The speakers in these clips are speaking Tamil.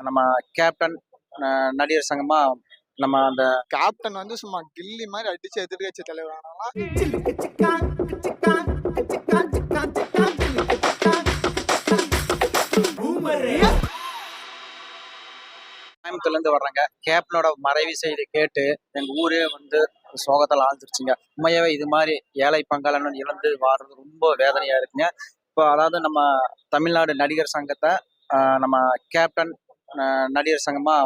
நம்ம கேப்டன் நடிகர் சங்கமா நம்ம அந்த கேப்டன் வந்து சும்மா கில்லி மாதிரி அடிச்சு எதிர்கட்சி தலைவர் ஆனாலும் கோயம்புத்தூர்ல இருந்து வர்றாங்க. கேப்டனோட மறைவு செய்தி கேட்டு எங்க ஊரே வந்து சோகத்தால் ஆழ்ந்துருச்சுங்க. உண்மையாவே இது மாதிரி ஏழை பங்காளன் இழந்து வாடுறது ரொம்ப வேதனையா இருக்குங்க. இப்போ அதாவது நம்ம தமிழ்நாடு நடிகர் சங்கத்தை நம்ம கேப்டன் நடிகர் சங்கமா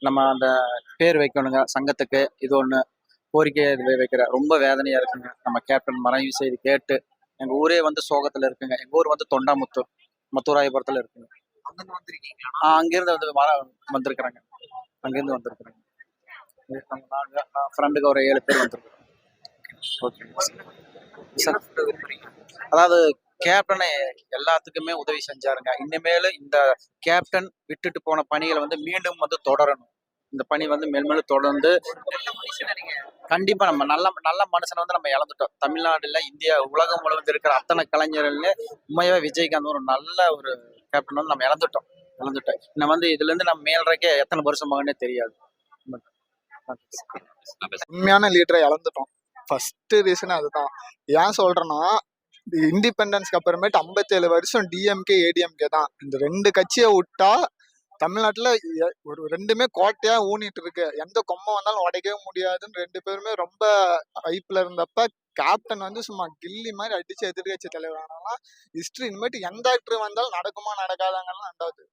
நம்ம அந்த பேர் வைக்கணுங்க சங்கத்துக்கு. இது ஒண்ணு கோரிக்கை வைக்கிற ரொம்ப வேதனையா இருக்குங்க. நம்ம கேப்டன் மறைவு செய்தி கேட்டு எங்க ஊரே வந்து சோகத்துல இருக்குங்க. எங்க ஊர் வந்து தொண்டாமுத்தூர், மத்தூராயபுரத்துல இருக்குங்க. அங்கிருந்து வந்து வந்திருக்கிறாங்க. அங்கிருந்து வந்திருக்கிறாங்க. ஃப்ரெண்டுக்கு ஒரு 7 பேர் வந்திருக்கிறோம். அதாவது கேப்டனை எல்லாத்துக்குமே உதவி செஞ்சாருங்க. இனிமேல் இந்த கேப்டன் விட்டுட்டு போன பணிகளை வந்து மீண்டும் வந்து தொடரணும். இந்த பணி வந்து மேல்மேலும் தொடர்ந்து கண்டிப்பா நம்ம நல்ல நல்ல மனுஷனை வந்து நம்ம இழந்துட்டோம். தமிழ்நாடுல இந்தியா உலகம் முழுவதும் இருக்கிற அத்தனை கலைஞர்கள்ல உண்மையாவே விஜயகாந்த் ஒரு நல்ல ஒரு கேப்டன் வந்து நம்ம இழந்துட்டோம். இன்னும் வந்து இதுல இருந்து நம்ம மேல்றக்கே எத்தனை வருஷம் ஆகுன்னே தெரியாது. உண்மையான லீடரை இழந்துட்டோம். ஃபர்ஸ்ட் ரீசன் அதுதான். ஏன் சொல்றேன்னா, இண்டிபெண்டன்ஸ்க்கு அப்புறமேட்டு 57 வருஷம் டிஎம்கே ஏடிஎம்கே தான். இந்த 2 கட்சியை விட்டா தமிழ்நாட்டுல ஒரு 2மே கோட்டையா ஊனிட்டு இருக்கு. எந்த கொம்பம் வந்தாலும் உடைக்கவே முடியாதுன்னு 2 பேருமே ரொம்ப ஹைப்ல இருந்தப்ப கேப்டன் வந்து சும்மா கில்லி மாதிரி அடிச்சு எதிர்கட்சி தலைவர் ஆனாலும் ஹிஸ்டரி இனிமேட்டு எந்த ஆக்டர் வந்தாலும் நடக்குமா நடக்காதாங்கலாம் ரெண்டாவது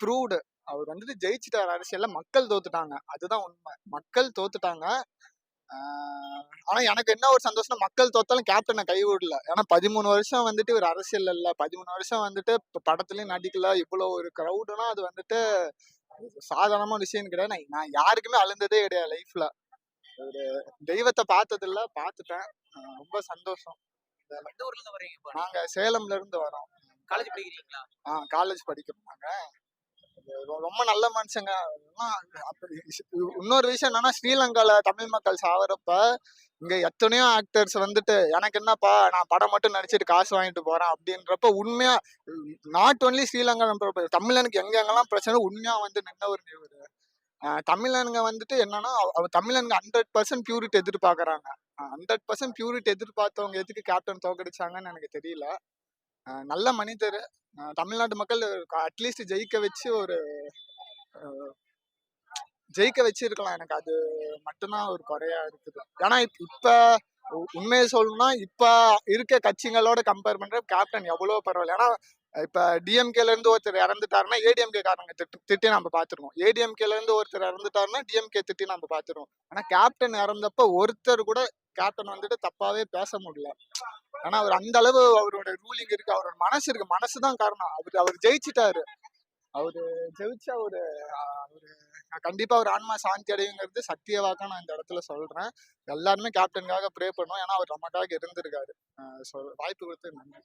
ப்ரூவ்டு. அவர் வந்துட்டு ஜெயிச்சுட்டார். அரசியல்ல மக்கள் தோத்துட்டாங்க, அதுதான் உண்மை. மக்கள் தோத்துட்டாங்க. ஆனா எனக்கு என்ன ஒரு சந்தோஷம், மக்கள் தோத்தாலும் கேப்டனை கைவிடல. ஏன்னா 13 வருஷம் வந்துட்டு ஒரு அரசியல் இல்ல, 13 வருஷம் வந்துட்டு படத்துலயும் நடிக்கல, இவ்வளவு ஒரு கிரௌடுனா அது வந்துட்டு சாதாரணமான விஷயம் கிடையாது. நான் யாருக்குமே அழுந்ததே கிடையாது லைஃப்ல. ஒரு தெய்வத்தை பார்த்தது இல்ல, பார்த்துட்டேன். ரொம்ப சந்தோஷம். நாங்க சேலம்ல இருந்து வரோம். காலேஜ் படிக்கிறீங்களா? காலேஜ் படிக்கிறோம் நாங்க. ரொம்ப நல்ல மனுஷங்க. இன்னொரு விஷயம் என்னன்னா, ஸ்ரீலங்கால தமிழ் மக்கள் சாவறப்ப இங்க எத்தனையோ ஆக்டர்ஸ் வந்துட்டு எனக்கு என்னப்பா நான் படம் மட்டும் நடிச்சிட்டு காசு வாங்கிட்டு போறேன் அப்படின்றப்ப உண்மையா நாட் ஒன்லி ஸ்ரீலங்கா தமிழனுக்கு எங்கெங்கெல்லாம் பிரச்சனை உண்மையா வந்து நின்ன ஒரு தமிழனுங்க வந்துட்டு என்னன்னா தமிழனுங்க 100% பியூரிட்டி எதிர்பார்க்கறாங்க. 100% பியூரிட்டி எதிர்பார்த்தவங்க எதுக்கு கேப்டன் தோக்கடிச்சாங்கன்னு எனக்கு தெரியல. நல்ல மனிதர். தமிழ்நாட்டு மக்கள் அட்லீஸ்ட் ஜெயிக்க வச்சிருக்கலாம். எனக்கு அது மட்டும்தான் ஒரு குறையா இருக்குது. ஏன்னா இப்ப உண்மையை சொல்லணும்னா இப்ப இருக்க கட்சிகளோட கம்பேர் பண்ற கேப்டன் எவ்வளவு பரவாயில்ல. ஏன்னா இப்ப டிஎம்கேல இருந்து ஒருத்தர் இறந்துட்டாருன்னா ஏடிஎம்கே காரங்க திட்டி நம்ம பாத்துருவோம். ஏடிஎம்கேல இருந்து ஒருத்தர் இறந்துட்டாருன்னா டிஎம்கே திட்டி நம்ம பாத்துருவோம். ஆனா கேப்டன் இறந்தப்ப ஒருத்தர் கூட கேப்டன் வந்துட்டு தப்பாவே பேச முடியல. ஆனா அவர் அந்த அளவு அவரோட ரூலிங் இருக்கு, அவரோட மனசு இருக்கு. மனசுதான் காரணம். அவர் ஜெயிச்சுட்டாரு. அவரு ஜெயிச்சா ஒரு கண்டிப்பா ஒரு ஆன்மா சாந்தி அடையுங்கிறது சத்திய வாக்கா நான் இந்த இடத்துல சொல்றேன். எல்லாருமே கேப்டனுக்காக ப்ரே பண்ணுவோம். ஏன்னா அவர் நமக்காக இருந்திருக்காரு. வாய்ப்பு கொடுத்து நன்றி.